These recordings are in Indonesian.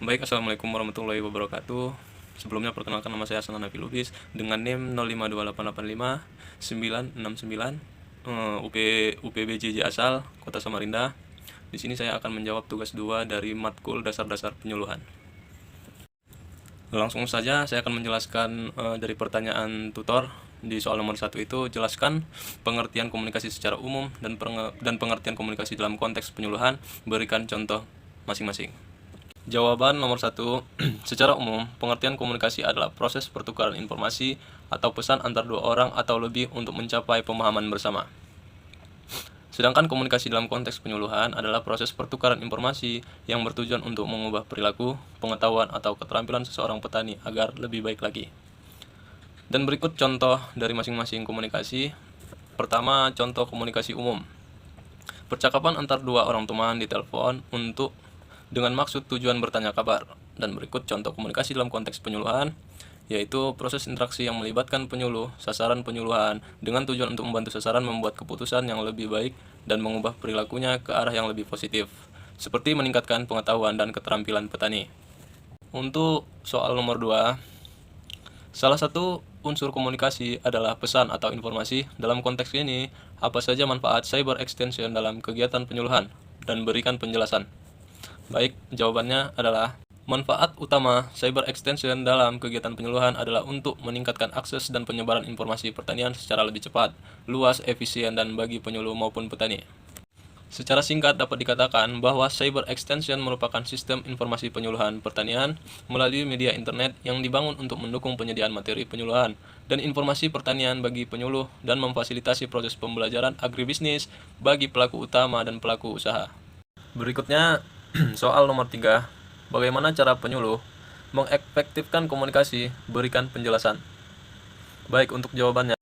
Baik, assalamualaikum warahmatullahi wabarakatuh. Sebelumnya perkenalkan, nama saya Hasan Hanafi Lubis dengan NIM 052885 969 UPBJJ asal Kota Samarinda. Di sini saya akan menjawab tugas 2 dari matkul dasar-dasar penyuluhan. Langsung saja saya akan menjelaskan dari pertanyaan tutor. Di soal nomor 1 itu, jelaskan pengertian komunikasi secara umum dan pengertian komunikasi dalam konteks penyuluhan. Berikan contoh masing-masing. Jawaban nomor 1. Secara umum, pengertian komunikasi adalah proses pertukaran informasi atau pesan antar dua orang atau lebih untuk mencapai pemahaman bersama. Sedangkan komunikasi dalam konteks penyuluhan adalah proses pertukaran informasi yang bertujuan untuk mengubah perilaku, pengetahuan, atau keterampilan seseorang petani agar lebih baik lagi. Dan berikut contoh dari masing-masing komunikasi. Pertama, contoh komunikasi umum. Percakapan antar dua orang teman di telepon dengan maksud tujuan bertanya kabar. Dan berikut contoh komunikasi dalam konteks penyuluhan, yaitu proses interaksi yang melibatkan penyuluh, sasaran penyuluhan, dengan tujuan untuk membantu sasaran membuat keputusan yang lebih baik dan mengubah perilakunya ke arah yang lebih positif, seperti meningkatkan pengetahuan dan keterampilan petani. Untuk soal nomor 2, salah satu unsur komunikasi adalah pesan atau informasi. Dalam konteks ini, apa saja manfaat cyber extension dalam kegiatan penyuluhan? Dan berikan penjelasan. Baik, jawabannya adalah manfaat utama cyber extension dalam kegiatan penyuluhan adalah untuk meningkatkan akses dan penyebaran informasi pertanian secara lebih cepat, luas, efisien, dan bagi penyuluh maupun petani. Secara singkat dapat dikatakan bahwa cyber extension merupakan sistem informasi penyuluhan pertanian melalui media internet yang dibangun untuk mendukung penyediaan materi penyuluhan dan informasi pertanian bagi penyuluh dan memfasilitasi proses pembelajaran agribisnis bagi pelaku utama dan pelaku usaha. Berikutnya soal nomor 3. Bagaimana cara penyuluh mengefektifkan komunikasi? Berikan penjelasan. Baik, untuk jawabannya,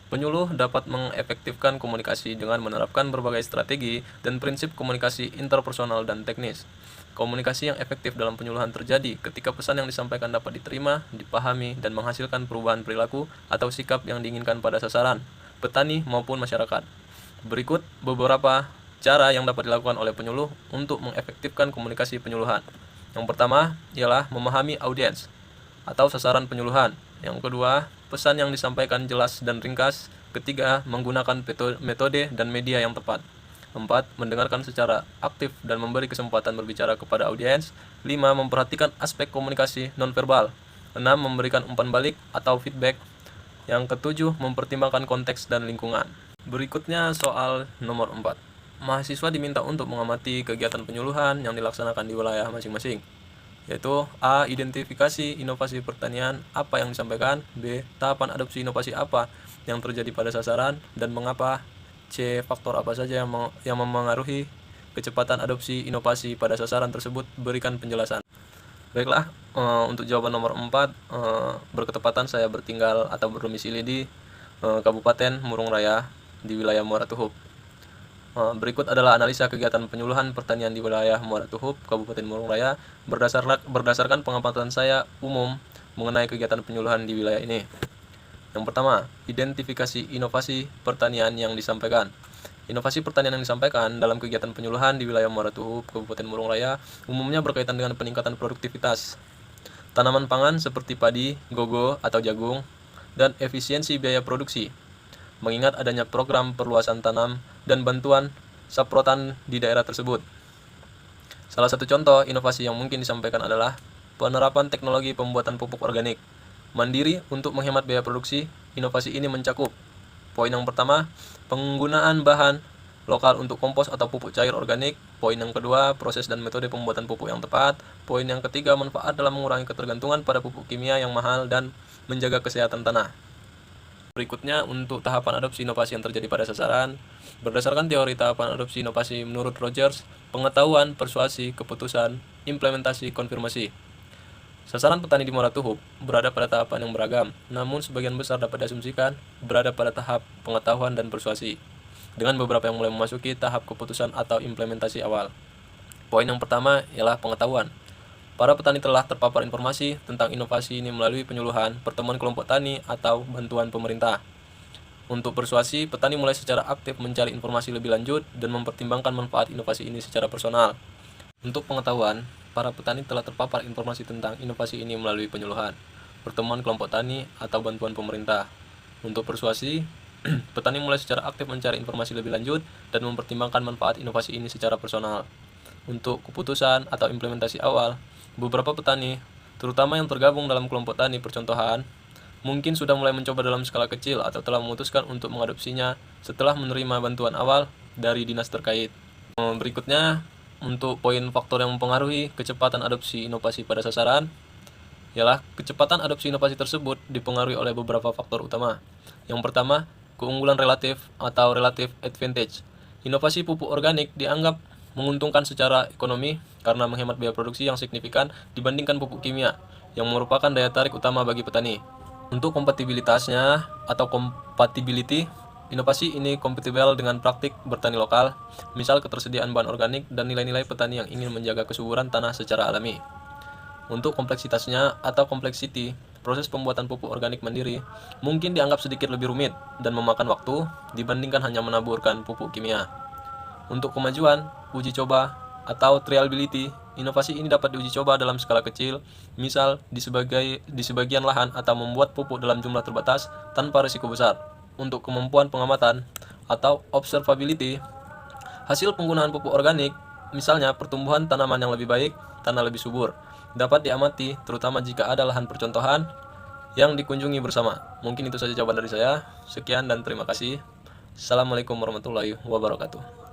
penyuluh dapat mengefektifkan komunikasi dengan menerapkan berbagai strategi dan prinsip komunikasi interpersonal dan teknis. Komunikasi yang efektif dalam penyuluhan terjadi ketika pesan yang disampaikan dapat diterima, dipahami, dan menghasilkan perubahan perilaku atau sikap yang diinginkan pada sasaran, petani maupun masyarakat. Berikut beberapa cara yang dapat dilakukan oleh penyuluh untuk mengefektifkan komunikasi penyuluhan. Yang pertama ialah memahami audiens atau sasaran penyuluhan. Yang kedua, pesan yang disampaikan jelas dan ringkas. Ketiga, menggunakan metode dan media yang tepat. 4. Mendengarkan secara aktif dan memberi kesempatan berbicara kepada audiens. 5. Memperhatikan aspek komunikasi nonverbal. 6. Memberikan umpan balik atau feedback. Yang ketujuh, mempertimbangkan konteks dan lingkungan. Berikutnya soal nomor 4. Mahasiswa diminta untuk mengamati kegiatan penyuluhan yang dilaksanakan di wilayah masing-masing, yaitu A. Identifikasi inovasi pertanian apa yang disampaikan. B. Tahapan adopsi inovasi apa yang terjadi pada sasaran dan mengapa. C. Faktor apa saja yang memengaruhi kecepatan adopsi inovasi pada sasaran tersebut. Berikan penjelasan. Baiklah, untuk jawaban nomor 4, berketepatan saya bertinggal atau berdomisili di Kabupaten Murung Raya di wilayah Muara Tuhuk. Berikut adalah analisa kegiatan penyuluhan pertanian di wilayah Muara Tuhuk, Kabupaten Murung Raya, berdasarkan pengamatan saya umum mengenai kegiatan penyuluhan di wilayah ini. Yang pertama, identifikasi inovasi pertanian yang disampaikan. Inovasi pertanian yang disampaikan dalam kegiatan penyuluhan di wilayah Muara Tuhuk, Kabupaten Murung Raya, umumnya berkaitan dengan peningkatan produktivitas tanaman pangan seperti padi, gogo atau jagung, dan efisiensi biaya produksi. Mengingat adanya program perluasan tanam dan bantuan saprotan di daerah tersebut. Salah satu contoh inovasi yang mungkin disampaikan adalah penerapan teknologi pembuatan pupuk organik mandiri untuk menghemat biaya produksi. Inovasi ini mencakup: poin yang pertama, penggunaan bahan lokal untuk kompos atau pupuk cair organik. Poin yang kedua, proses dan metode pembuatan pupuk yang tepat. Poin yang ketiga, manfaat dalam mengurangi ketergantungan pada pupuk kimia yang mahal dan menjaga kesehatan tanah. Berikutnya untuk tahapan adopsi inovasi yang terjadi pada sasaran. Berdasarkan teori tahapan adopsi inovasi menurut Rogers, pengetahuan, persuasi, keputusan, implementasi, konfirmasi. Sasaran petani di Muara Tuhuk berada pada tahapan yang beragam, namun sebagian besar dapat diasumsikan berada pada tahap pengetahuan dan persuasi, dengan beberapa yang mulai memasuki tahap keputusan atau implementasi awal. Poin yang pertama ialah pengetahuan. Para petani telah terpapar informasi tentang inovasi ini melalui penyuluhan, pertemuan kelompok tani, atau bantuan pemerintah. Untuk persuasi, petani mulai secara aktif mencari informasi lebih lanjut dan mempertimbangkan manfaat inovasi ini secara personal. Untuk pengetahuan, para petani telah terpapar informasi tentang inovasi ini melalui penyuluhan, pertemuan kelompok tani, atau bantuan pemerintah. Untuk persuasi, petani mulai secara aktif mencari informasi lebih lanjut dan mempertimbangkan manfaat inovasi ini secara personal. Untuk keputusan atau implementasi awal, beberapa petani, terutama yang tergabung dalam kelompok tani percontohan, mungkin sudah mulai mencoba dalam skala kecil atau telah memutuskan untuk mengadopsinya setelah menerima bantuan awal dari dinas terkait. Berikutnya, untuk poin faktor yang mempengaruhi kecepatan adopsi inovasi pada sasaran, ialah kecepatan adopsi inovasi tersebut dipengaruhi oleh beberapa faktor utama. Yang pertama, keunggulan relatif atau relative advantage. Inovasi pupuk organik dianggap menguntungkan secara ekonomi karena menghemat biaya produksi yang signifikan dibandingkan pupuk kimia, yang merupakan daya tarik utama bagi petani. Untuk kompatibilitasnya atau compatibility, inovasi ini kompatibel dengan praktik bertani lokal, misal ketersediaan bahan organik dan nilai-nilai petani yang ingin menjaga kesuburan tanah secara alami. Untuk kompleksitasnya atau complexity, proses pembuatan pupuk organik mandiri mungkin dianggap sedikit lebih rumit dan memakan waktu dibandingkan hanya menaburkan pupuk kimia. Untuk kemajuan, uji coba atau trialability, inovasi ini dapat diuji coba dalam skala kecil, misal di sebagian lahan atau membuat pupuk dalam jumlah terbatas tanpa risiko besar. Untuk kemampuan pengamatan atau observability, hasil penggunaan pupuk organik, misalnya pertumbuhan tanaman yang lebih baik, tanah lebih subur, dapat diamati terutama jika ada lahan percontohan yang dikunjungi bersama. Mungkin itu saja jawaban dari saya. Sekian dan terima kasih. Assalamualaikum warahmatullahi wabarakatuh.